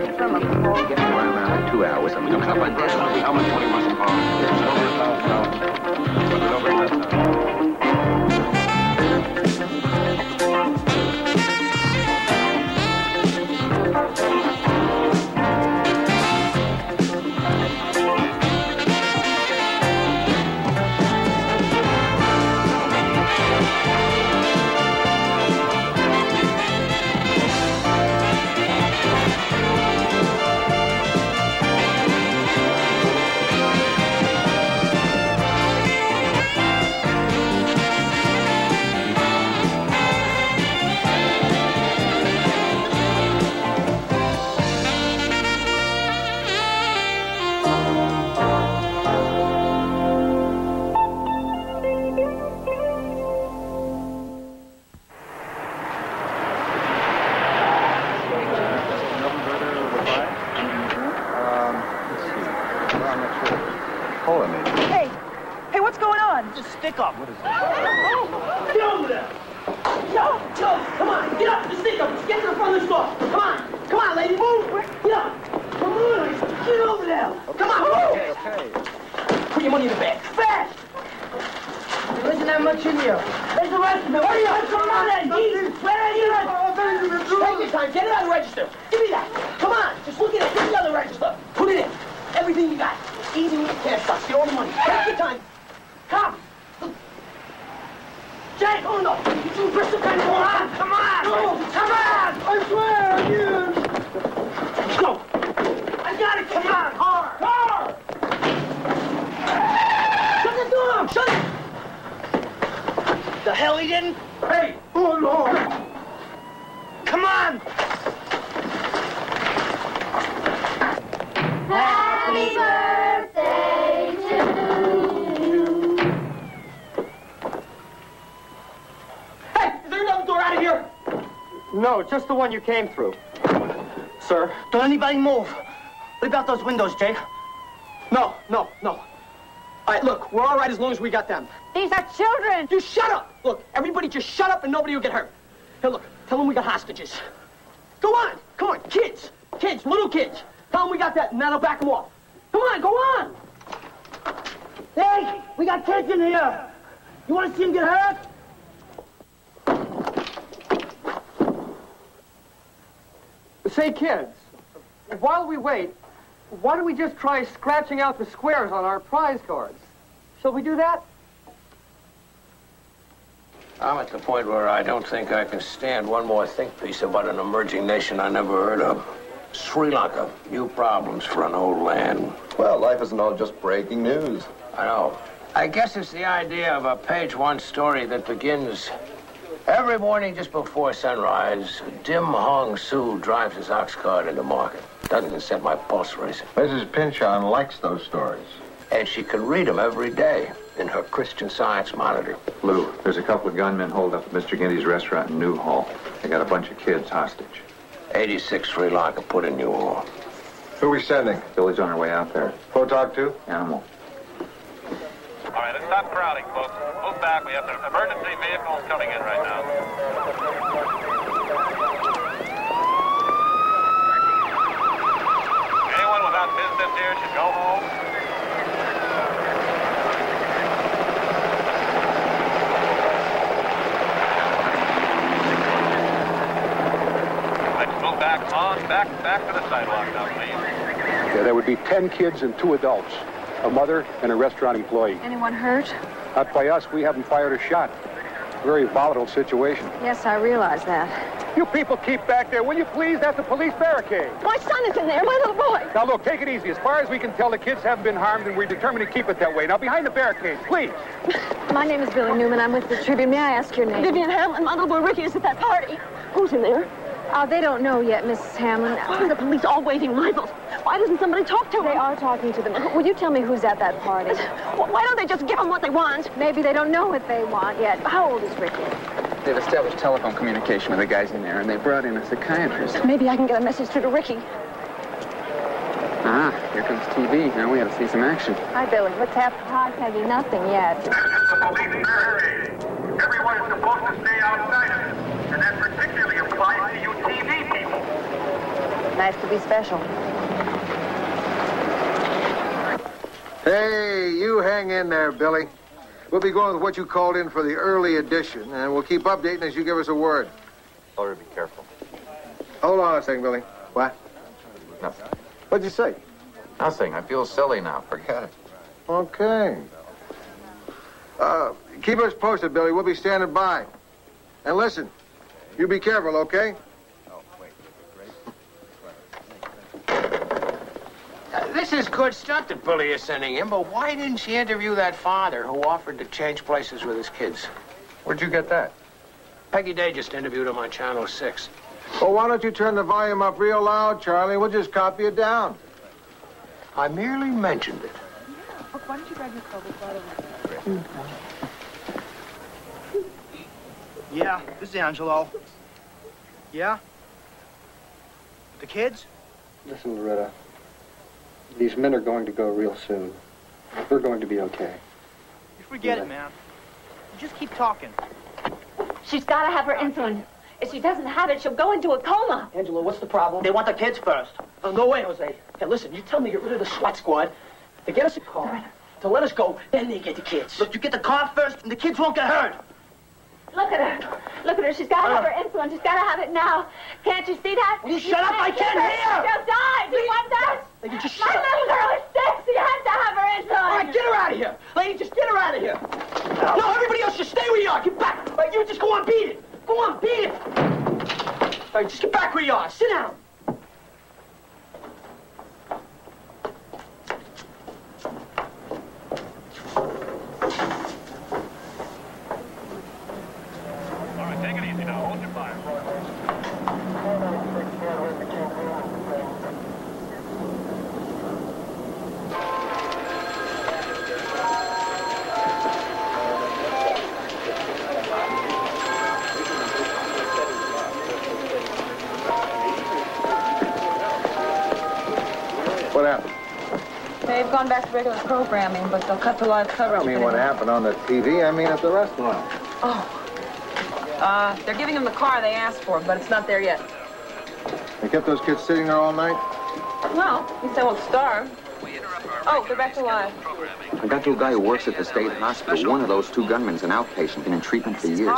Getting around 2 hours. I'm going to cut my desk. How much money must it cost? It's over $1,000. Was it over $1,000? Stick up. What is that? Get over there. Joe, come on. Get up. Just stick up. Just get to the front of the store. Come on. Come on, lady. Move. Get up. Come on. Get over there. Okay. Come on. Move. Okay. Put your money in the bag. Fast. There isn't that much in here. There's the rest of it. Where are you? Come on, then. Where are you? Take your time. Get it out of the register. Give me that. Come on. Just look at it. Get the other register. Put it in. Everything you got. Easy with the cash box. Get all the money. Take your time. Come. Jack, oh no! You Bristol pen, come on! Come on! No, come on! I swear, you! Go! I got it, come on! Car! Car! Shut the door! Shut it! The hell he didn't? Hey! Oh, Lord! Come on! Happy birthday to you! Out of here! No, just the one you came through. Sir, don't anybody move. What about those windows, Jake? No. All right, look, we're all right as long as we got them. These are children. You shut up! Look, everybody just shut up and nobody will get hurt. Here, look, tell them we got hostages. Go on! Come on, kids! Kids, little kids! Tell them we got that and that'll back them off. Come on, go on! Hey, we got kids in here! You want to see them get hurt? Say, kids, while we wait, why don't we just try scratching out the squares on our prize cards? Shall we do that? I'm at the point where I don't think I can stand one more think piece about an emerging nation I never heard of. Sri Lanka. New problems for an old land. Well, life isn't all just breaking news. I know. I guess it's the idea of a page-one story that begins... Every morning just before sunrise, Dim Hong Soo drives his ox cart into market. Doesn't set my pulse racing. Mrs. Pinchon likes those stories. And she can read them every day in her Christian Science monitor. Lou, there's a couple of gunmen holed up at Mr. Ginty's restaurant in Newhall. They got a bunch of kids hostage. 86 Sri Lanka put in Newhall. Who are we sending? Billy's on her way out there. Photog too? Animal. All right, let's stop crowding, folks. Move back. We have some emergency vehicles coming in right now. Anyone without business here should go home. Let's move back on, back to the sidewalk now, please. Yeah, there would be 10 kids and 2 adults. A mother and a restaurant employee. Anyone hurt? Not by us. We haven't fired a shot. Very volatile situation. Yes, I realize that. You people keep back there, will you please? That's a police barricade. My son is in there, my little boy. Now, look, take it easy. As far as we can tell, the kids haven't been harmed, and we're determined to keep it that way. Now, behind the barricade, please. My name is Billy Newman. I'm with the Tribune. May I ask your name? Vivian Hamlin. My little boy Ricky is at that party. Who's in there? They don't know yet, Mrs. Hamlin. Why are the police all waiting rivals? Why doesn't somebody talk to them? They are talking to them. Will you tell me who's at that party? Why don't they just give them what they want? Maybe they don't know what they want yet. How old is Ricky? They've established telephone communication with the guys in there, and they brought in a psychiatrist. Maybe I can get a message through to Ricky. Ah, here comes TV. Now we have to see some action. Hi, Billy. What's happening? Hi, Peggy. Nothing yet. This is the police barricade. Everyone is supposed to stay outside of it, and that particularly applies to you TV people. nice to be special. Hey, you hang in there, Billy. We'll be going with what you called in for the early edition, and we'll keep updating as you give us a word. Tell her to be careful. Hold on a second, Billy. What? Nothing. What'd you say? Nothing. I feel silly now. Forget it. Okay. Keep us posted, Billy. We'll be standing by. And listen, you be careful, okay? This is good stuff that Billy is sending in, but why didn't she interview that father who offered to change places with his kids? Where'd you get that? Peggy Day just interviewed him on Channel 6. Well, why don't you turn the volume up real loud, Charlie? We'll just copy it down. I merely mentioned it. Why don't you grab your coat? Yeah, this is Angelo. Yeah? The kids? Listen, Loretta. These men are going to go real soon. We're going to be okay. You forget it, man. You just keep talking. She's got to have her insulin. If she doesn't have it, she'll go into a coma. Angelo, what's the problem? They want the kids first. Oh, no way, Jose. Hey, listen, you tell me to get rid of the SWAT squad, to get us a car, to let us go, then they get the kids. Look, you get the car first, and the kids won't get hurt. Look at her. Look at her. She's got to have her insulin. She's got to have it now. Can't you see that? Will you shut up? I can't hear! She'll die. Do you want that? Lady, just My shut up. little girl is sick. She has to have her insulin. All right, get her out of here. Lady, just get her out of here. No, everybody else just stay where you are. Get back. All right, you just go on, beat it. Go on, beat it. All right, just get back where you are. Sit down. All right, take it easy now. Hold your fire. What happened? They've gone back to regular programming, but they'll cut the live I coverage. don't mean what happened on the TV. I mean at the restaurant. They're giving them the car they asked for, but it's not there yet. They kept those kids sitting there all night? Well, at least they won't starve. Oh, they're back to live. I got to a guy who works at the state hospital. One of those two gunmen's an outpatient, been in treatment for years.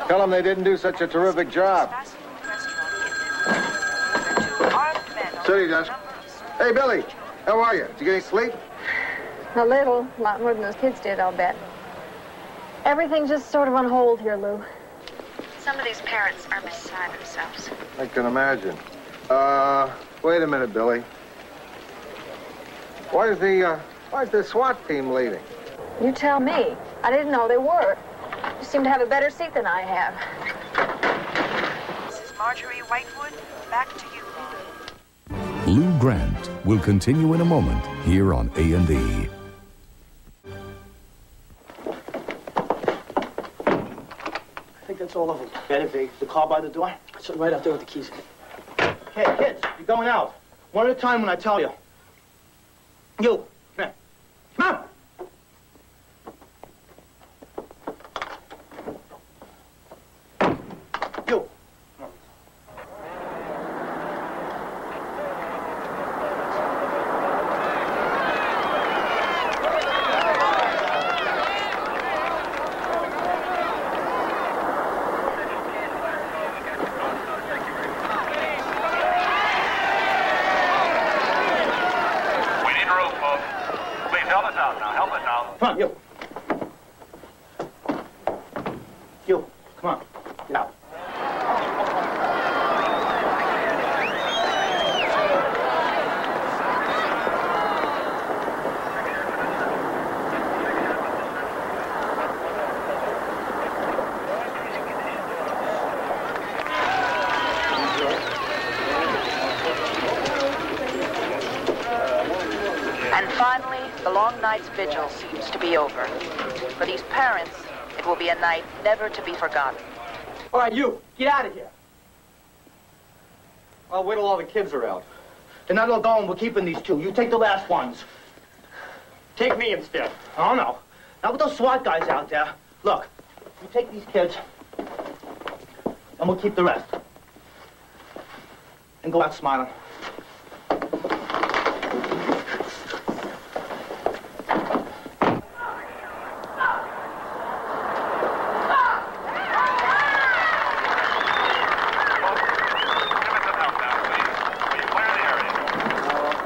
Tell them they didn't do such a terrific job. City desk. Hey, Billy. How are you? Did you get any sleep? A little. A lot more than those kids did, I'll bet. Everything's just sort of on hold here, Lou. Some of these parents are beside themselves. I can imagine. Wait a minute, Billy. Why is the SWAT team leaving? You tell me. I didn't know they were. You seem to have a better seat than I have. This is Marjorie Whitewood. Back to you. Lou Grant will continue in a moment here on A&E. I think that's all of them. Better be. The car by the door? Sitting right out there with the keys. Hey, kids, you're going out. One at a time when I tell you. You, come here. Come on! You. Come on. We need room, folks. Please help us out now. Help us out. Come on, you. You, come on. Get out. And finally, the long night's vigil seems to be over. For these parents, it will be a night never to be forgotten. All right, you, get out of here. I'll wait till all the kids are out. They're not all going. We're keeping these two. You take the last ones. Take me instead. Oh, no. Not with those SWAT guys out there. Look, you take these kids, and we'll keep the rest. and go out smiling.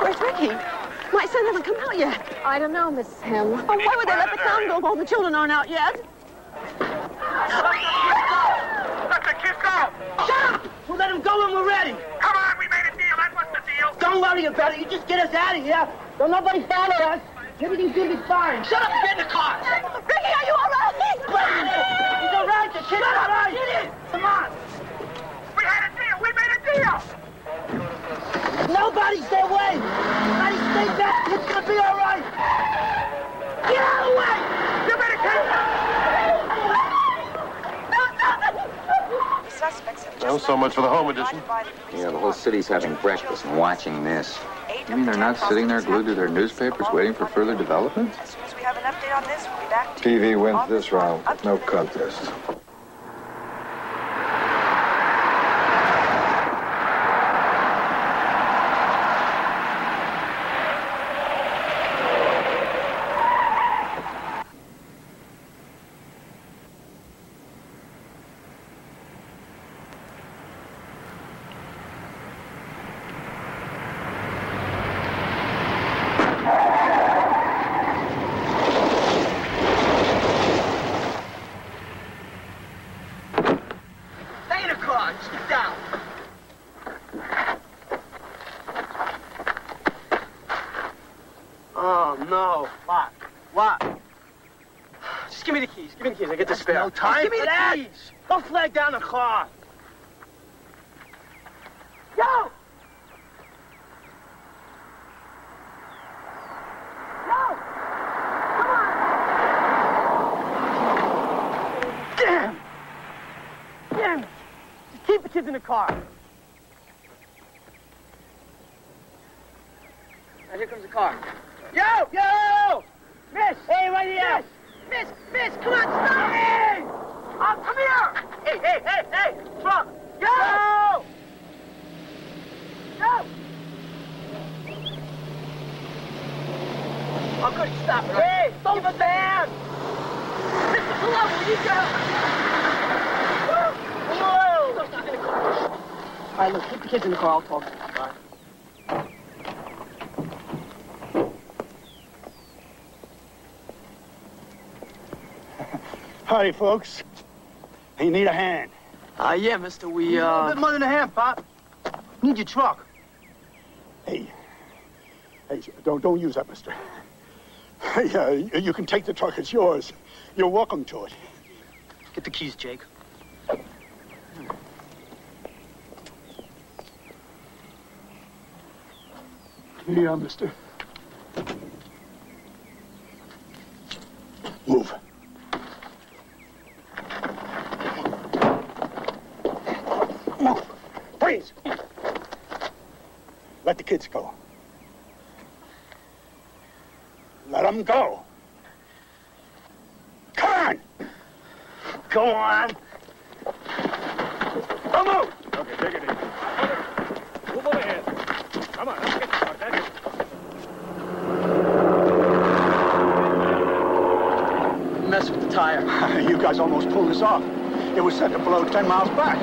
Where's Ricky? My son hasn't come out yet. I don't know, Mrs. Hem. Oh, why would they let the town go while the children aren't out yet? Let the kids go! Shut up! We'll let them go when we're ready. Come on, we made a deal. That was the deal. Don't worry about it. You just get us out of here. Don't nobody follow us. Everything's gonna be fine. Shut up and get in the car. Ricky, are you all right? He's all right. The kid's all right. Get in. Come on. We had a deal. We made a deal. Nobody's their way. Everybody stay back. It's gonna be all right. Get out of the way. You better take Well, so much for the home edition. Yeah, the whole city's having breakfast and watching this. You mean they're not sitting there glued to their newspapers waiting for further developments? As soon as we have an update on this, we'll be back to TV wins this round. No contest. Stay in the car. Just get down. Oh, no. What? What? Just give me the keys. Give me the keys. I get the spare. No time give me the keys. Don't flag down the car. Yo! Damn! Damn! Just keep the kids in the car. Now here comes the car. Yo! Yo! Miss! Hey, right here! Miss! Miss! Come on, stop! Hey! Come here! Hey, hey, hey, hey! Truck! Yo! Yo! Oh, good. Stop it. Hey! Don't give a damn! Listen, pull over, will you, girl? Whoa! Those kids in the car. All right, look, keep the kids in the car. I'll talk to them. All right. Howdy, folks. You need a hand. Yeah, mister, we, a bit more than a hand, Pop. Need your truck. Hey, don't use that, mister. Hey, you can take the truck. It's yours. You're welcome to it. Get the keys, Jake. Here you are, mister. Move. Move. Freeze. Let the kids go. Let them go. Come on. Go on. Don't move. Okay, take it easy. Move over here. Come on, let's get the truck. That's it. Mess with the tire. You guys almost pulled us off. It was set to blow 10 miles back.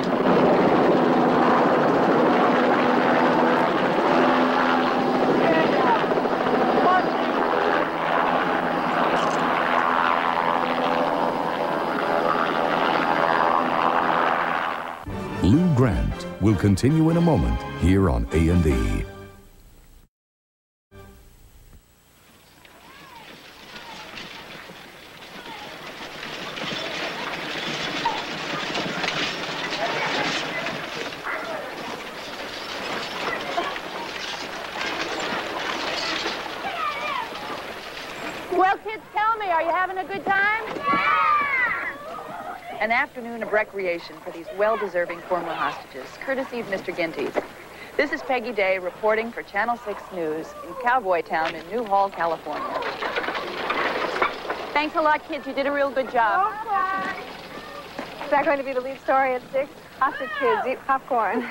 Lou Grant will continue in a moment here on A&E. Well, kids, tell me, are you having a good time? An afternoon of recreation for these well-deserving former hostages, courtesy of Mr. Ginty's. This is Peggy Day reporting for Channel 6 News in Cowboy Town in New Hall, California. Thanks a lot, kids. You did a real good job. Is that going to be the lead story at 6? Hostage kids eat popcorn.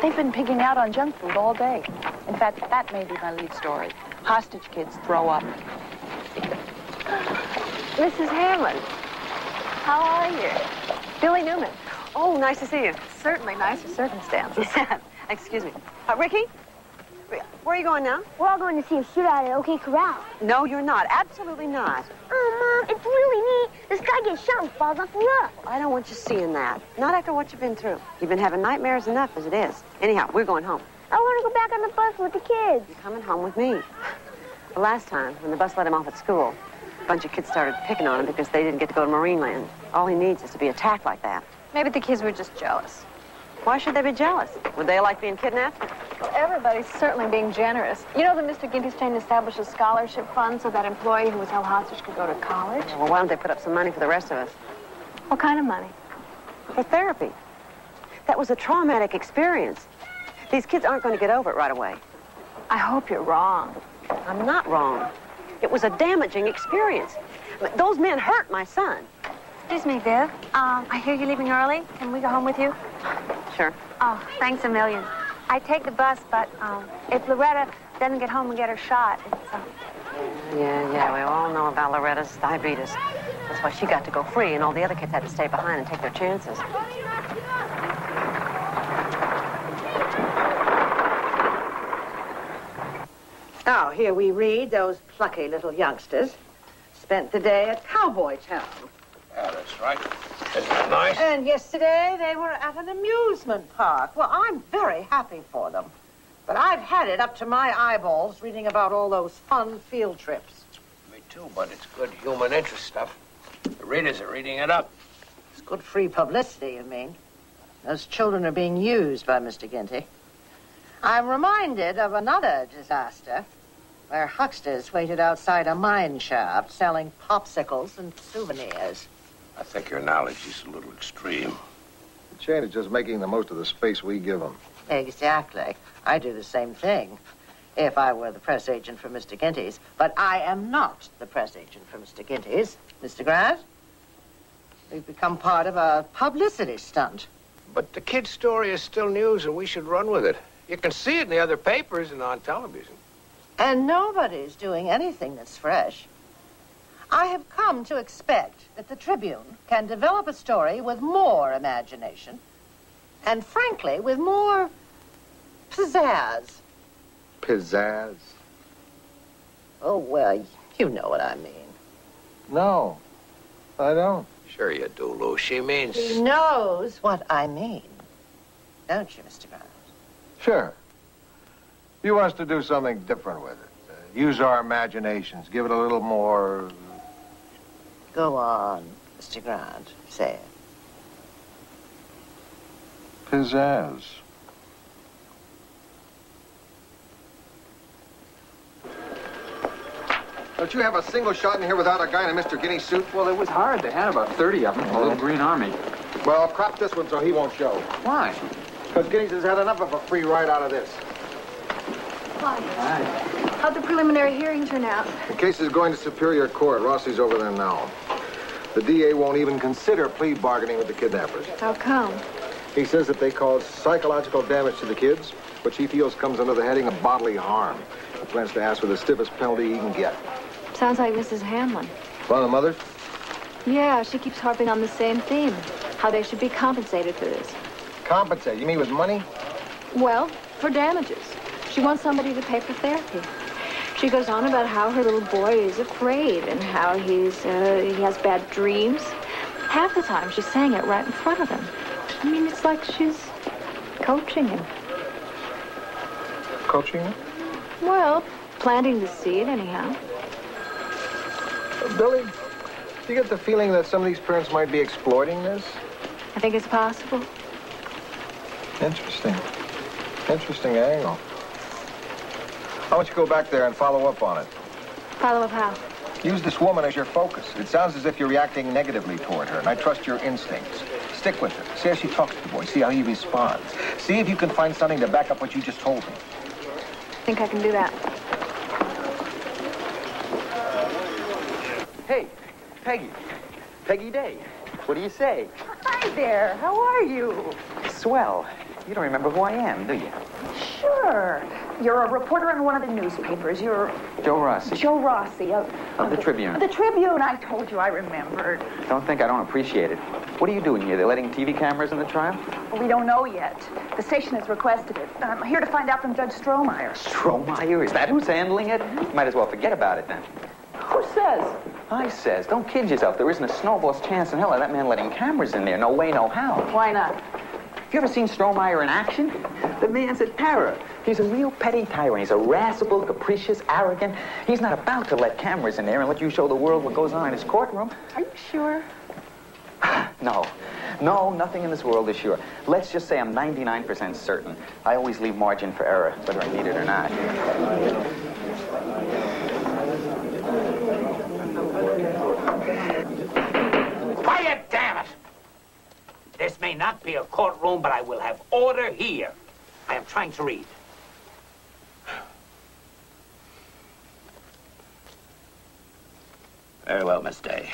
They've been pigging out on junk food all day. In fact, that may be my lead story. Hostage kids throw up. Mrs. Hamlin, how are you? Billy Newman. Oh, nice to see you. Certainly nicer circumstances. Excuse me. Ricky? Where are you going now? We're all going to see a shootout at OK Corral. No, you're not. Absolutely not. Oh, Mom, it's really neat. This guy gets shot and falls off the roof. I don't want you seeing that. Not after what you've been through. You've been having nightmares enough as it is. Anyhow, we're going home. I want to go back on the bus with the kids. You're coming home with me. The last time, when the bus let him off at school, a bunch of kids started picking on him because they didn't get to go to Marineland. All he needs is to be attacked like that. Maybe the kids were just jealous. Why should they be jealous? Would they like being kidnapped? Well, everybody's certainly being generous. You know that Mr. Ginty's trying to establish a scholarship fund so that employee who was held hostage could go to college? Well, why don't they put up some money for the rest of us? What kind of money? For therapy. That was a traumatic experience. These kids aren't going to get over it right away. I hope you're wrong. I'm not wrong. It was a damaging experience. Those men hurt my son. Excuse me, Viv. I hear you're leaving early. Can we go home with you? Sure. Oh, thanks a million. I take the bus, but if Loretta doesn't get home and get her shot, it's... Yeah, we all know about Loretta's diabetes. That's why she got to go free, and all the other kids had to stay behind and take their chances. Now, here we read those plucky little youngsters spent the day at Cowboy Town. Yeah, that's right. Isn't that nice? And yesterday they were at an amusement park. Well, I'm very happy for them. But I've had it up to my eyeballs reading about all those fun field trips. Me too, but it's good human interest stuff. The readers are reading it up. It's good free publicity, you mean? Those children are being used by Mr. Ginty. I'm reminded of another disaster where hucksters waited outside a mine shaft selling popsicles and souvenirs. I think your knowledge is a little extreme. The chain is just making the most of the space we give them. Exactly. I do the same thing if I were the press agent for Mr. Ginty's. But I am not the press agent for Mr. Ginty's. Mr. Grant, we've become part of a publicity stunt. But the kid's story is still news, and we should run with it. You can see it in the other papers and on television. And nobody's doing anything that's fresh. I have come to expect that the Tribune can develop a story with more imagination and, frankly, with more pizzazz. Pizzazz? Oh, well, you know what I mean. No, I don't. Sure you do, Lou. She means... He knows what I mean. Don't you, Mr. Grant? Sure. You want us to do something different with it. Use our imaginations. Give it a little more... Go on, Mr. Grant. Say it. Pizzazz. Don't you have a single shot in here without a guy in a Mr. Guinea suit? Well, it was hard. They had about 30 of them. A little green army. Well, crop this one so he won't show. Why? Because Guineas has had enough of a free ride out of this. How'd the preliminary hearing turn out? The case is going to Superior Court. Rossi's over there now. The DA won't even consider plea bargaining with the kidnappers. How come? He says that they caused psychological damage to the kids, which he feels comes under the heading of bodily harm. He plans to ask for the stiffest penalty he can get. Sounds like Mrs. Hamlin. One of the mothers? Yeah, she keeps harping on the same theme. How they should be compensated for this. Compensate? You mean with money? Well, for damages. She wants somebody to pay for therapy. She goes on about how her little boy is afraid and how he has bad dreams. Half the time, she's saying it right in front of him. I mean, it's like she's coaching him. Coaching him? Well, planting the seed, anyhow. Billy, do you get the feeling that some of these parents might be exploiting this? I think it's possible. Interesting. Interesting angle. Why don't you go back there and follow up on it? Follow up how? Use this woman as your focus. It sounds as if you're reacting negatively toward her, and I trust your instincts. Stick with her. See how she talks to the boy. See how he responds. See if you can find something to back up what you just told me. Think I can do that. Hey, Peggy, Peggy Day. What do you say? Hi there. How are you? Swell. You don't remember who I am, do you? Sure. You're a reporter on one of the newspapers. You're Joe Rossi. Joe Rossi of the Tribune. The Tribune. I told you I remembered. Don't think I don't appreciate it. What are you doing here? They're letting TV cameras in the trial? We don't know yet. The station has requested it. I'm here to find out from Judge Strohmeyer. Strohmeyer? Is that who's handling it? Might as well forget about it then. Who says? I says, don't kid yourself. There isn't a snowball's chance in hell of that man letting cameras in there. No way, no how. Why not? You ever seen Strohmeyer in action? The man's a terror. He's a real petty tyrant. He's irascible, capricious, arrogant. He's not about to let cameras in there and let you show the world what goes on in his courtroom. Are you sure? No. No, nothing in this world is sure. Let's just say I'm 99% certain. I always leave margin for error, whether I need it or not. Quiet, damn it! This may not be a courtroom, but I will have order here. I am trying to read. Very well, Miss Day.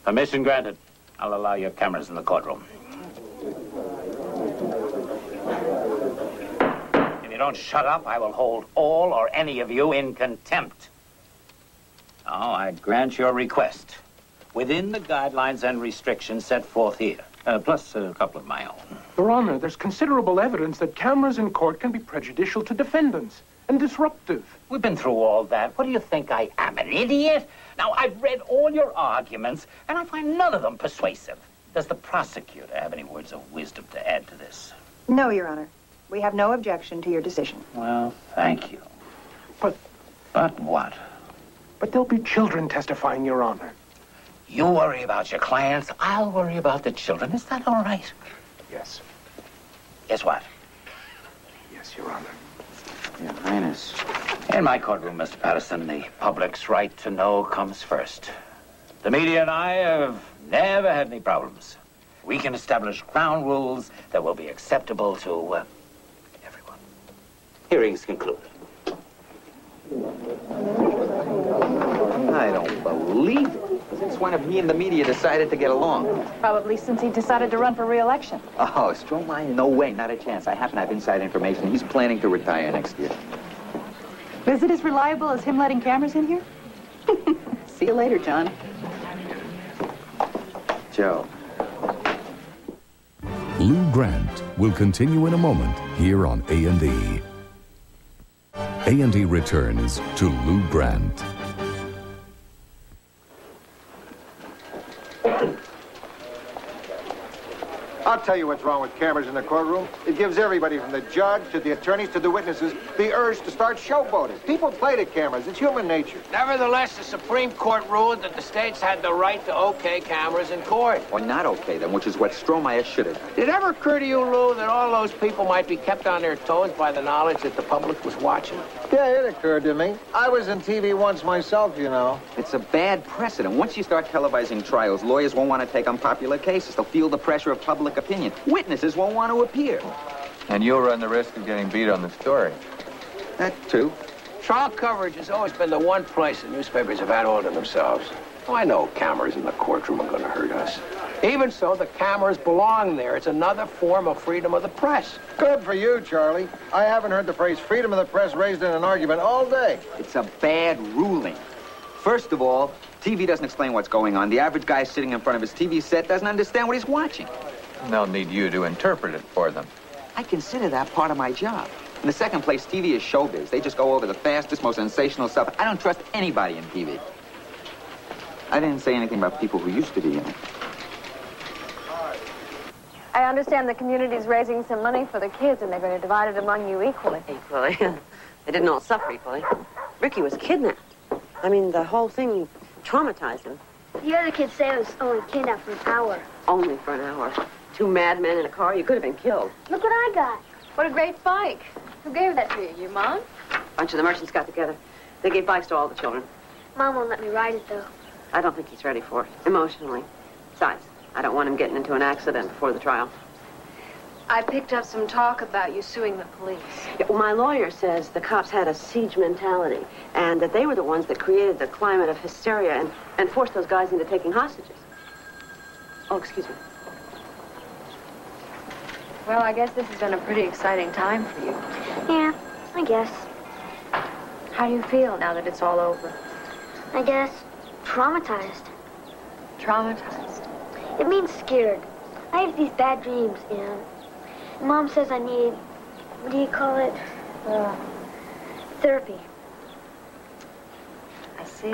Permission granted. I'll allow your cameras in the courtroom. If you don't shut up, I will hold all or any of you in contempt. Now, I grant your request within the guidelines and restrictions set forth here, plus a couple of my own. Your Honor, there's considerable evidence that cameras in court can be prejudicial to defendants and disruptive. We've been through all that. What do you think I am, an idiot? Now, I've read all your arguments, and I find none of them persuasive. Does the prosecutor have any words of wisdom to add to this? No, Your Honor. We have no objection to your decision. Well, thank you. But what? But there'll be children testifying, Your Honor. You worry about your clients, I'll worry about the children. Is that all right? Yes. Yes, what? Yes, Your Honor. Your Highness. In my courtroom, Mr. Patterson, the public's right to know comes first. The media and I have never had any problems. We can establish ground rules that will be acceptable to everyone. Hearing's concluded. I don't believe it. Since when have he and the media decided to get along? Probably since he decided to run for re-election. Oh, Strohmeyer, no way, not a chance. I happen to have inside information. He's planning to retire next year. Is it as reliable as him letting cameras in here? See you later, John. Joe. Lou Grant will continue in a moment here on A&E. A&E returns to Lou Grant. I'll tell you what's wrong with cameras in the courtroom. It gives everybody from the judge to the attorneys to the witnesses the urge to start showboating. People play to cameras. It's human nature. Nevertheless, the Supreme Court ruled that the states had the right to okay cameras in court. Or not okay them, which is what Strohmeyer should have done. Did it ever occur to you, Lou, that all those people might be kept on their toes by the knowledge that the public was watching? Yeah, it occurred to me. I was in TV once myself, you know. It's a bad precedent. Once you start televising trials, lawyers won't want to take unpopular cases. They'll feel the pressure of public opinion. Witnesses won't want to appear. And you'll run the risk of getting beat on the story. That, too. Trial coverage has always been the one place the newspapers have had all to themselves. Oh, I know cameras in the courtroom are going to hurt us. Even so, the cameras belong there. It's another form of freedom of the press. Good for you, Charlie. I haven't heard the phrase freedom of the press raised in an argument all day. It's a bad ruling. First of all, TV doesn't explain what's going on. The average guy sitting in front of his TV set doesn't understand what he's watching. They'll need you to interpret it for them. I consider that part of my job. In the second place, TV is showbiz. They just go over the fastest, most sensational stuff. I don't trust anybody in TV. I didn't say anything about people who used to be in it. I understand the community's raising some money for the kids, and they're going to divide it among you equally. Equally? They didn't all suffer equally. Ricky was kidnapped. I mean, the whole thing traumatized him. The other kids say it was only kidnapped for an hour. Only for an hour. 2 madmen in a car, you could have been killed. Look what I got. What a great bike. Who gave that to you? Your mom? A bunch of the merchants got together. They gave bikes to all the children. Mom won't let me ride it, though. I don't think he's ready for it, emotionally. Besides, I don't want him getting into an accident before the trial. I picked up some talk about you suing the police. Yeah, well, my lawyer says the cops had a siege mentality, and that they were the ones that created the climate of hysteria and forced those guys into taking hostages. Oh, excuse me. Well, I guess this has been a pretty exciting time for you. Yeah, I guess. How do you feel now that it's all over? I guess traumatized. Traumatized? It means scared. I have these bad dreams, and Mom says I need, what do you call it? Therapy. I see.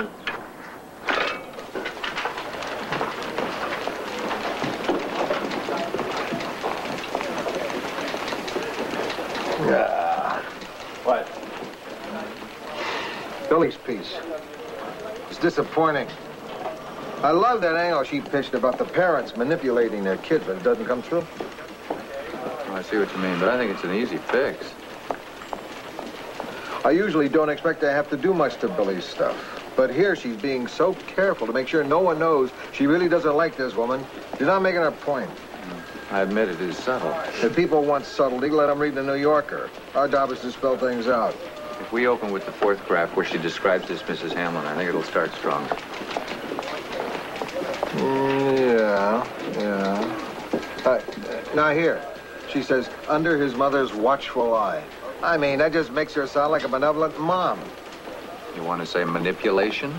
What? Billy's piece. It's disappointing. I love that angle she pitched about the parents manipulating their kids, but it doesn't come through. Well, I see what you mean, but I think it's an easy fix. I usually don't expect to have to do much to Billy's stuff. But here she's being so careful to make sure no one knows she really doesn't like this woman. She's not making her point. I admit it is subtle. If people want subtlety, let them read the New Yorker. Our job is to spell things out. If we open with the fourth graph where she describes this Mrs. Hamlin, I think it'll start strong. Yeah. Now here, she says, under his mother's watchful eye. I mean, that just makes her sound like a benevolent mom. You want to say manipulation?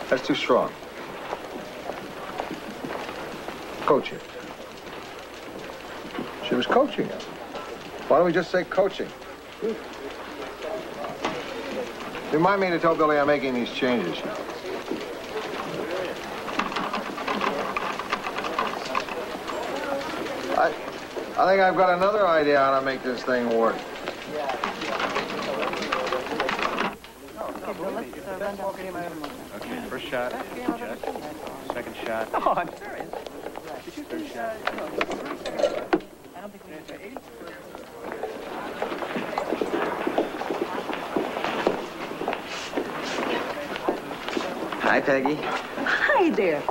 That's too strong. Coaching. She was coaching us. Why don't we just say coaching? Remind me to tell Billy I'm making these changes. I think I've got another idea how to make this thing work. Okay, first shot. Second shot. Oh, I'm serious. Third shot. I don't think we need to 80. Hi, Peggy. Hi there.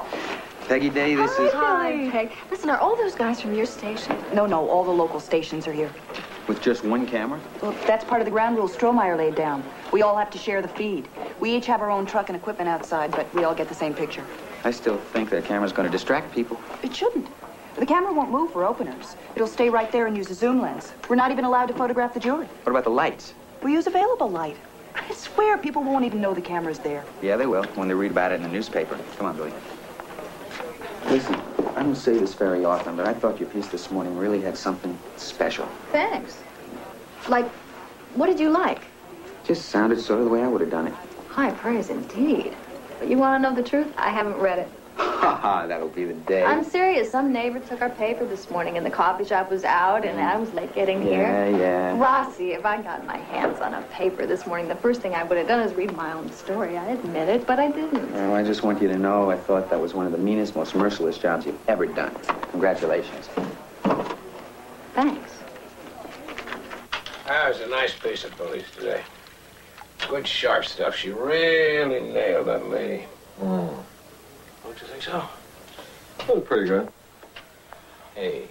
Peggy Day, this is... Hi, Peg. Listen, are all those guys from your station? No, all the local stations are here. With just one camera? Well, that's part of the ground rules Strohmeyer laid down. We all have to share the feed. We each have our own truck and equipment outside, but we all get the same picture. I still think that camera's going to distract people. It shouldn't. The camera won't move for openers. It'll stay right there and use a zoom lens. We're not even allowed to photograph the jury. What about the lights? We use available light. I swear people won't even know the camera's there. Yeah, they will, when they read about it in the newspaper. Come on, Billy. Listen, I don't say this very often, but I thought your piece this morning really had something special. Thanks. Like, what did you like? Just sounded sort of the way I would have done it. High praise indeed. But you want to know the truth? I haven't read it. Ha ha, that'll be the day. I'm serious. Some neighbor took our paper this morning and the coffee shop was out and I was late getting here. Yeah. Rossi, if I got my hands on a paper this morning, the first thing I would have done is read my own story. I admit it, but I didn't. Well, I just want you to know I thought that was one of the meanest, most merciless jobs you've ever done. Congratulations. Thanks. That was a nice piece of police today. Good sharp stuff. She really nailed that lady. Don't you think so? That was pretty good. Hey,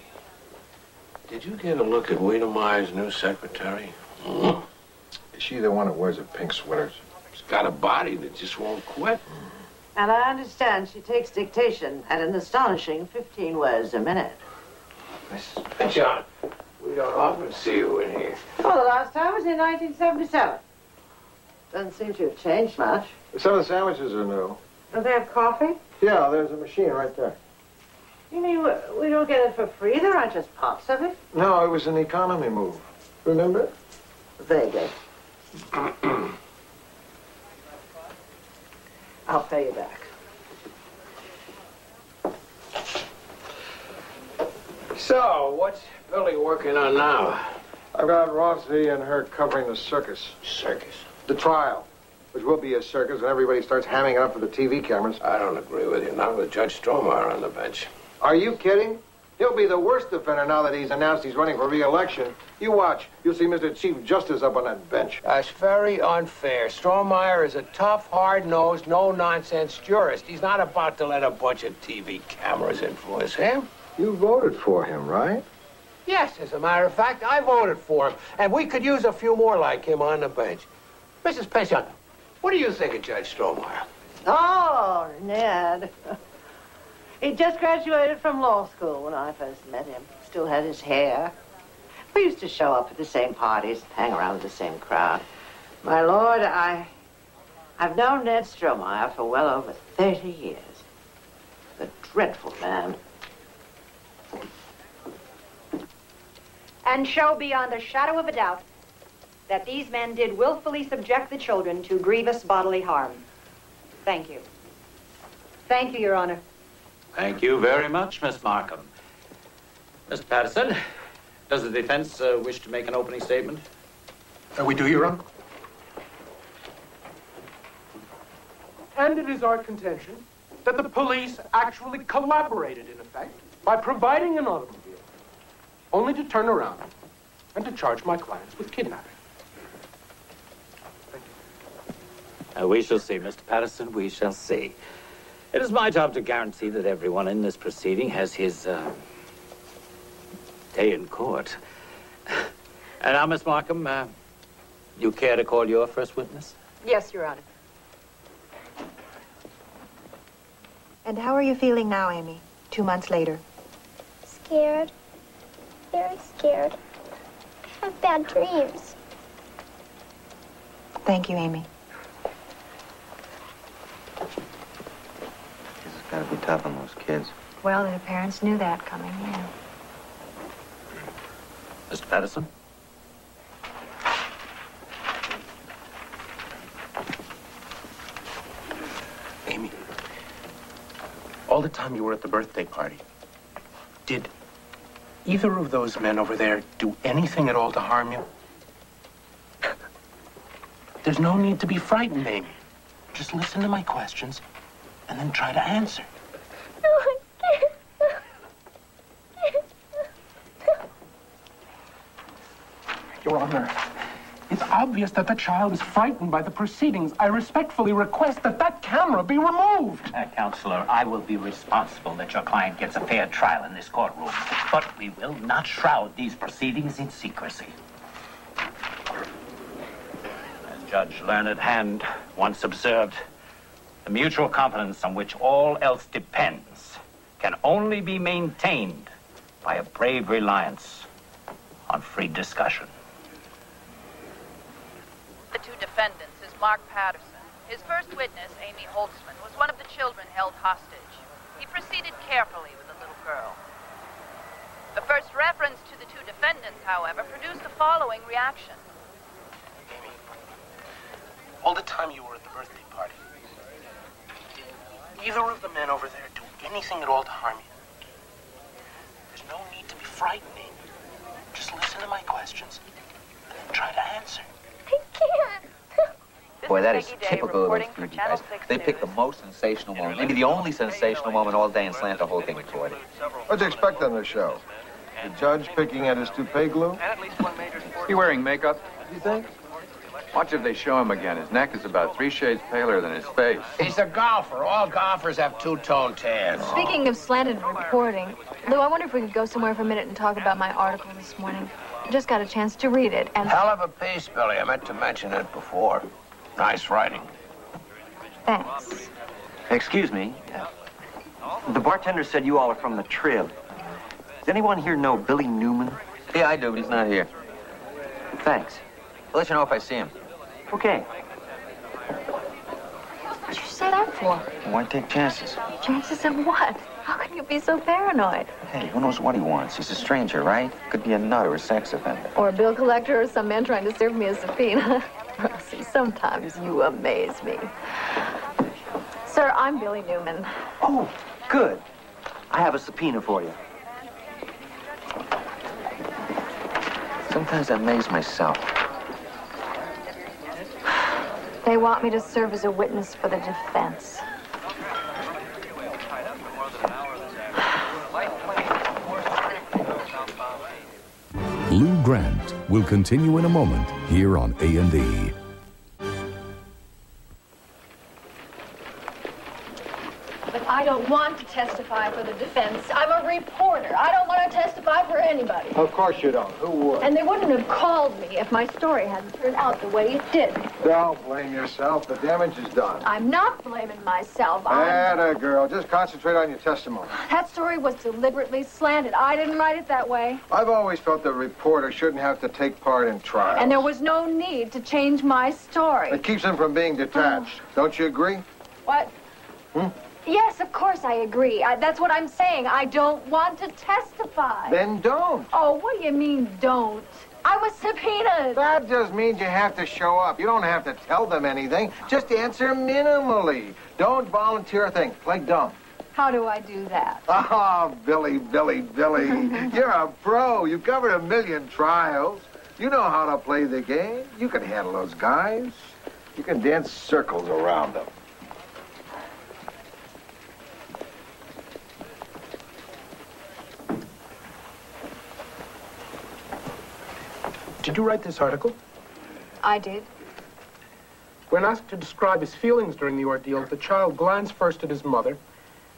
did you get a look at Wiedemeyer's new secretary? Is she the one that wears the pink sweaters? She's got a body that just won't quit. And I understand she takes dictation at an astonishing 15 words a minute. Hey, John, we don't often see you in here. Oh, the last time was in 1977. Doesn't seem to have changed much. Some of the sandwiches are new. Don't they have coffee? Yeah, there's a machine right there. You mean we don't get it for free? There aren't just pops of it? No, it was an economy move. Remember? Vaguely. I'll pay you back. So, what's Billy working on now? I've got Rossi and her covering the circus. Circus? The trial, which will be a circus, and everybody starts hamming it up for the TV cameras. I don't agree with you, not with Judge Strohmeyer on the bench. Are you kidding? He'll be the worst offender now that he's announced he's running for re-election. You watch. You'll see Mr. Chief Justice up on that bench. That's very unfair. Strohmeyer is a tough, hard-nosed, no-nonsense jurist. He's not about to let a bunch of TV cameras influence him. You voted for him, right? Yes, as a matter of fact, I voted for him. And we could use a few more like him on the bench. Mrs. Pension, what do you think of Judge Strohmeyer? Oh, Ned. He just graduated from law school when I first met him. Still had his hair. We used to show up at the same parties, hang around with the same crowd. My lord, I've known Ned Strohmeyer for well over 30 years. A dreadful man. And show beyond a shadow of a doubt that these men did willfully subject the children to grievous bodily harm. Thank you. Thank you, Your Honor. Thank you very much, Miss Markham. Mr. Patterson, does the defense wish to make an opening statement? We do, Your Honor. And it is our contention that the police actually collaborated, in effect, by providing an automobile, only to turn around and to charge my clients with kidnapping. We shall see, Mr. Patterson, we shall see. It is my job to guarantee that everyone in this proceeding has his, day in court. And now, Miss Markham, you care to call your first witness? Yes, Your Honor. And how are you feeling now, Amy, 2 months later? Scared. Very scared. I have bad dreams. Thank you, Amy. This has got to be tough on those kids. Well, their parents knew that coming in. Mr. Patterson? Amy, all the time you were at the birthday party, did either of those men over there do anything at all to harm you? There's no need to be frightened, Amy. Just listen to my questions and then try to answer. No, I can't. Your Honor, it's obvious that the child is frightened by the proceedings. I respectfully request that that camera be removed. Counselor, I will be responsible that your client gets a fair trial in this courtroom. But we will not shroud these proceedings in secrecy. As Judge Learned Hand once observed, the mutual confidence on which all else depends can only be maintained by a brave reliance on free discussion. The two defendants is Mark Patterson. His first witness, Amy Holtzman, was one of the children held hostage. He proceeded carefully with the little girl. The first reference to the two defendants, however, produced the following reaction. Amy, all the time you were at the birthday party, did either of the men over there do anything at all to harm you? There's no need to be frightened, Amy. Just listen to my questions and then try to answer. I can't. Boy, that is typical of those TV guys. They pick the most sensational moment, maybe the only sensational moment all day, and slant the whole thing toward it. What'd you expect on the show? The judge picking at his toupee glue? Is he wearing makeup, do you think? Watch if they show him again. His neck is about 3 shades paler than his face. He's a golfer. All golfers have two-tone tans. Speaking of slanted reporting, Lou, I wonder if we could go somewhere for a minute and talk about my article this morning. I just got a chance to read it, and... Hell of a piece, Billy. I meant to mention it before. Nice writing. Thanks. Excuse me. The bartender said you all are from the Trib. Does anyone here know Billy Newman? Yeah, I do, but he's not here. Thanks. I'll let you know if I see him. Okay. What'd you say that for? Why take chances? Chances of what? How can you be so paranoid? Hey, who knows what he wants? He's a stranger, right? Could be a nut or a sex offender. Or a bill collector or some man trying to serve me a subpoena. See, sometimes you amaze me. Sir, I'm Billy Newman. Oh, good. I have a subpoena for you. Sometimes I amaze myself. They want me to serve as a witness for the defense. Lou Grant will continue in a moment here on A&E. But I I don't want to testify for the defense. I'm a reporter. I don't want to testify for anybody. Of course you don't. Who would? And they wouldn't have called me if my story hadn't turned out the way it did. Don't blame yourself. The damage is done. I'm not blaming myself. Atta girl. Just concentrate on your testimony. That story was deliberately slanted. I didn't write it that way. I've always felt the reporter shouldn't have to take part in trials. And there was no need to change my story. It keeps him from being detached. Don't you agree? What? Yes, of course I agree. That's what I'm saying. I don't want to testify. Then don't. Oh, what do you mean, don't? I was subpoenaed. That just means you have to show up. You don't have to tell them anything. Just answer minimally. Don't volunteer a thing. Play dumb. How do I do that? Oh, Billy. You're a pro. You've covered 1 million trials. You know how to play the game. You can handle those guys. You can dance circles around them. Did you write this article? I did. When asked to describe his feelings during the ordeal, the child glanced first at his mother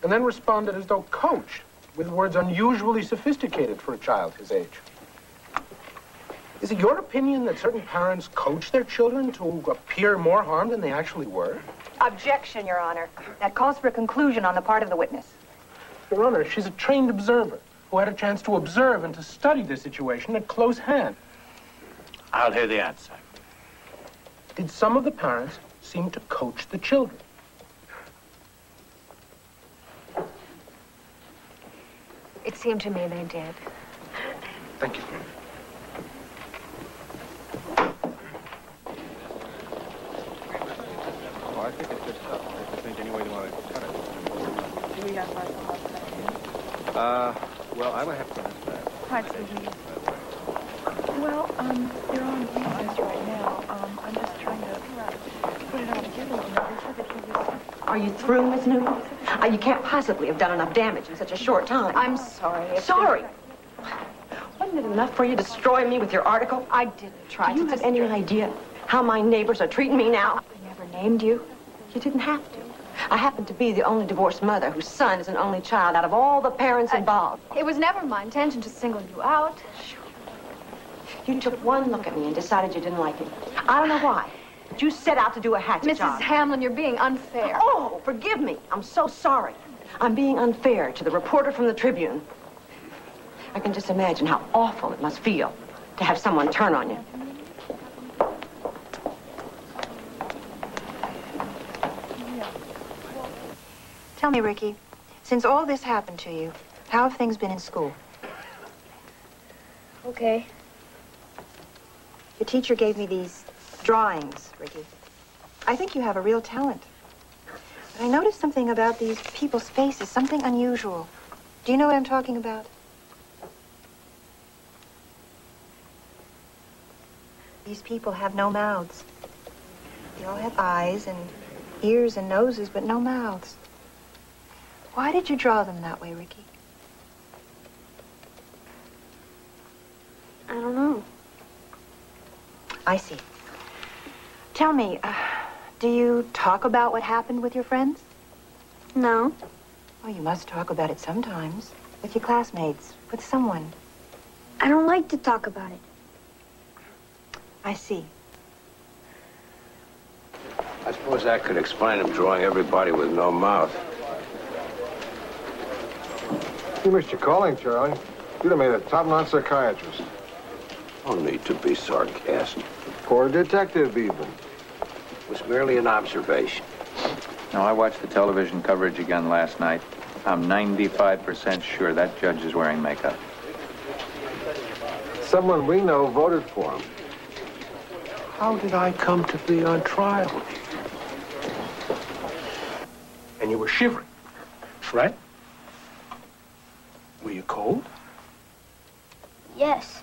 and then responded as though coached, with words unusually sophisticated for a child his age. Is it your opinion that certain parents coach their children to appear more harmed than they actually were? Objection, Your Honor. That calls for a conclusion on the part of the witness. Your Honor, she's a trained observer who had a chance to observe and to study the situation at close hand. I'll hear the answer. Did some of the parents seem to coach the children? It seemed to me they did. Thank you. Well, I think it's good stuff. I think any way you want to cut it. Do we have Well, I might have to run this back. Well, they're on recess right now. I'm just trying to put it all together. They said that he was... Are you through, Miss Newton? You can't possibly have done enough damage in such a short time. I'm sorry. Sorry? Wasn't it enough for you to destroy me with your article? I didn't try to. Do you have any idea how my neighbors are treating me now? I never named you. You didn't have to. I happen to be the only divorced mother whose son is an only child out of all the parents involved. It was never my intention to single you out. You took one look at me and decided you didn't like me. I don't know why, but you set out to do a hatchet job. Mrs. Hamlin, you're being unfair. Oh, forgive me. I'm so sorry. I'm being unfair to the reporter from the Tribune. I can just imagine how awful it must feel to have someone turn on you. Tell me, Ricky, since all this happened to you, how have things been in school? Okay. Your teacher gave me these drawings, Ricky. I think you have a real talent. But I noticed something about these people's faces, something unusual. Do you know what I'm talking about? These people have no mouths. They all have eyes and ears and noses, but no mouths. Why did you draw them that way, Ricky? I don't know. I see. Tell me, do you talk about what happened with your friends? No. Oh, you must talk about it sometimes. With your classmates, with someone. I don't like to talk about it. I see. I suppose that could explain him drawing everybody with no mouth. You missed your calling, Charlie. You'd have made a top-notch psychiatrist. No need to be sarcastic. Or a detective, even. It was merely an observation. No, I watched the television coverage again last night. I'm 95% sure that judge is wearing makeup. Someone we know voted for him. How did I come to be on trial? And you were shivering, right? Were you cold? Yes.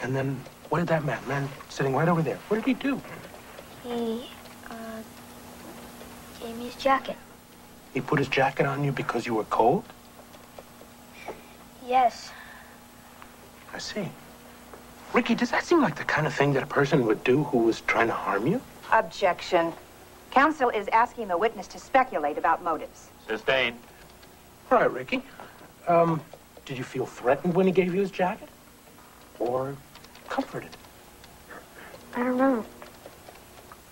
And then, what did that man sitting right over there, what did he do? He, gave me his jacket. He put his jacket on you because you were cold? Yes. I see. Ricky, does that seem like the kind of thing that a person would do who was trying to harm you? Objection. Counsel is asking the witness to speculate about motives. Sustained. All right, Ricky. Did you feel threatened when he gave you his jacket? Or comforted? I don't know.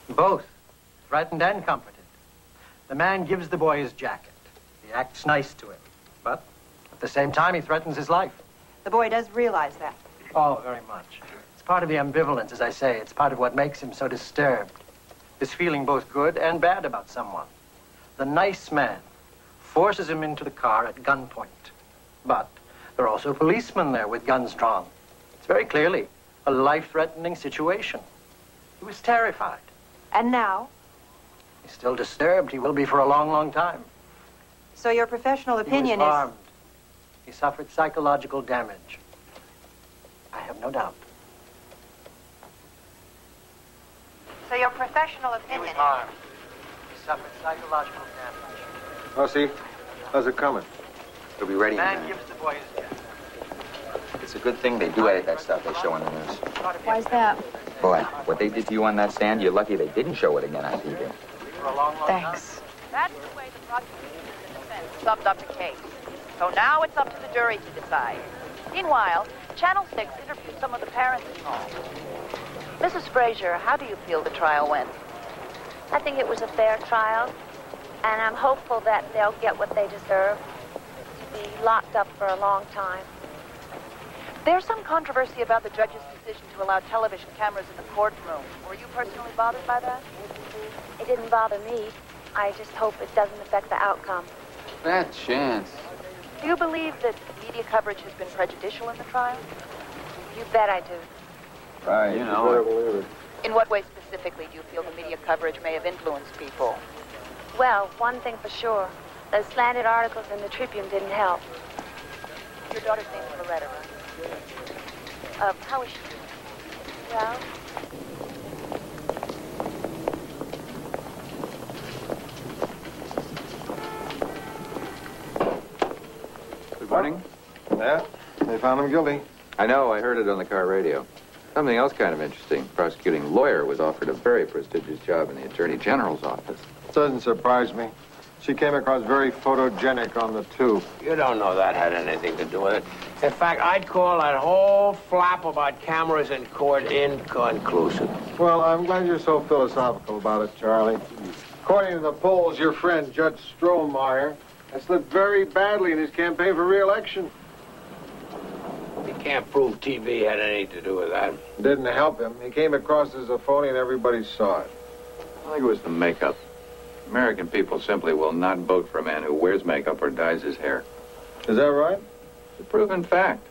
Both. Threatened and comforted. The man gives the boy his jacket. He acts nice to him. But at the same time, he threatens his life. The boy does realize that. Oh, very much. It's part of the ambivalence, as I say. It's part of what makes him so disturbed. This feeling both good and bad about someone. The nice man forces him into the car at gunpoint. But there are also policemen there with guns drawn. It's very clearly a life-threatening situation. He was terrified. And now? He's still disturbed. He will be for a long, long time. So your professional opinion He was harmed. He suffered psychological damage. I have no doubt. So your professional opinion He was harmed. He suffered psychological damage. Oh, see? How's it coming? It'll be ready in a Man minute. gives the boy his jacket. It's a good thing they do edit that stuff they show on the news. Why's that? Boy, what they did to you on that stand, you're lucky they didn't show it again on TV. For a long, long Thanks. That's the way the prosecution and the defense summed up the case. So now it's up to the jury to decide. Meanwhile, Channel 6 interviewed some of the parents involved. Mrs. Frazier, how do you feel the trial went? I think it was a fair trial, and I'm hopeful that they'll get what they deserve, to be locked up for a long time. There's some controversy about the judge's decision to allow television cameras in the courtroom. Were you personally bothered by that? It didn't bother me. I just hope it doesn't affect the outcome. That chance. Do you believe that media coverage has been prejudicial in the trial? You bet I do. Right. You know. In what way specifically do you feel the media coverage may have influenced people? Well, one thing for sure. Those slanted articles in the Tribune didn't help. Your daughter's name is Loretta, right? How is she doing? Well, Good morning. Yeah, they found him guilty. I know, I heard it on the car radio. Something else kind of interesting. Prosecuting lawyer was offered a very prestigious job in the Attorney General's office. Doesn't surprise me. She came across very photogenic on the tube. You don't know that had anything to do with it. In fact, I'd call that whole flap about cameras in court inconclusive. Well, I'm glad you're so philosophical about it, Charlie. According to the polls, your friend, Judge Strohmeyer, has slipped very badly in his campaign for re-election. You can't prove TV had anything to do with that. Didn't help him. He came across as a phony and everybody saw it. I think it was the makeup. American people simply will not vote for a man who wears makeup or dyes his hair. Is that right? It's a proven fact.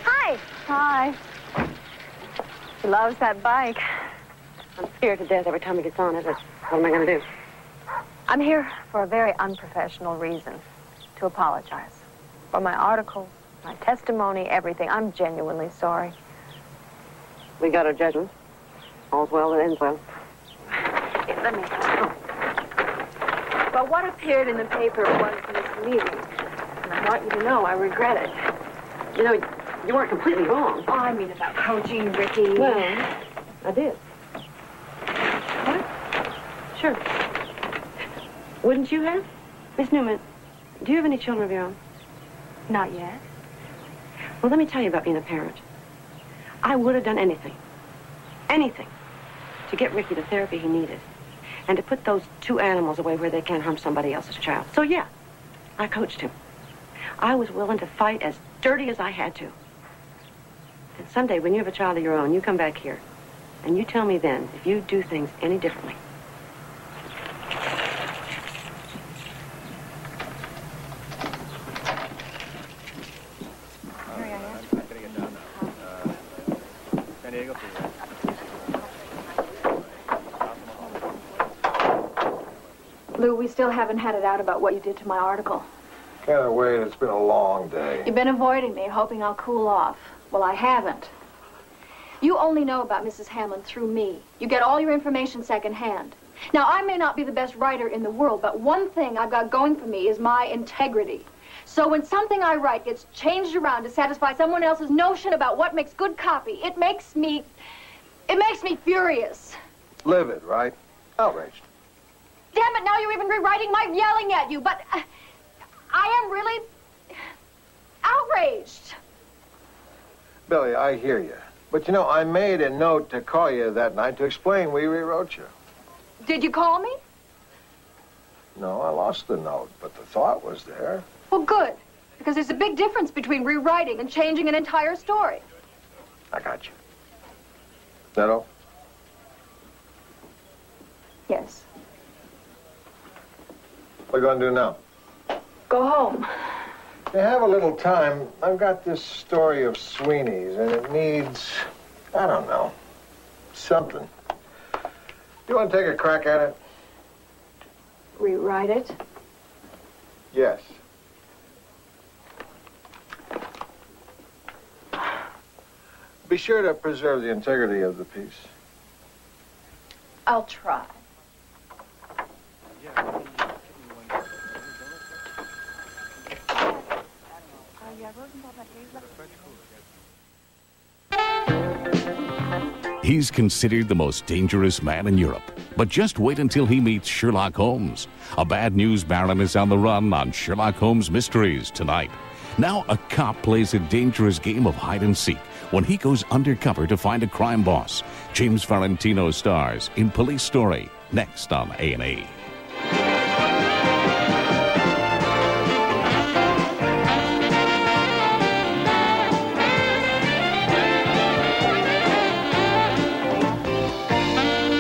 Hi. Hi. He loves that bike. I'm scared to death every time he gets on it. What am I going to do? I'm here for a very unprofessional reason. To apologize. For my article, my testimony, everything. I'm genuinely sorry. We got our judgment. All's well that ends well. Let me... Well, what appeared in the paper was misleading. And I want you to know I regret it. You know, you weren't completely wrong. Oh, I mean about coaching, Ricky. Well, I did. What? Sure. Wouldn't you have? Miss Newman, do you have any children of your own? Not yet. Well, let me tell you about being a parent. I would have done anything, to get Ricky the therapy he needed, and to put those two animals away where they can't harm somebody else's child. So, yeah, I coached him. I was willing to fight as dirty as I had to. And someday, when you have a child of your own, you come back here, and you tell me then if you do things any differently. Lou, we still haven't had it out about what you did to my article. Can't wait. It's been a long day. You've been avoiding me, hoping I'll cool off. Well, I haven't. You only know about Mrs. Hamlin through me. You get all your information secondhand. Now, I may not be the best writer in the world, but one thing I've got going for me is my integrity. So when something I write gets changed around to satisfy someone else's notion about what makes good copy, it makes me... It makes me furious. Livid, right? Outraged. Damn it, now you're even rewriting my yelling at you, but I am really outraged. Billy, I hear you. But, you know, I made a note to call you that night to explain we rewrote you. Did you call me? No, I lost the note, but the thought was there. Well, good, because there's a big difference between rewriting and changing an entire story. I got you. Is that all? Yes. What are you going to do now? Go home. You have a little time. I've got this story of Sweeney's, and it needs, I don't know, something. You want to take a crack at it? Rewrite it? Yes. Be sure to preserve the integrity of the piece. I'll try. He's considered the most dangerous man in Europe. But just wait until he meets Sherlock Holmes. A bad news baron is on the run on Sherlock Holmes Mysteries tonight. Now a cop plays a dangerous game of hide and seek when he goes undercover to find a crime boss. James Valentino stars in Police Story, next on A&E.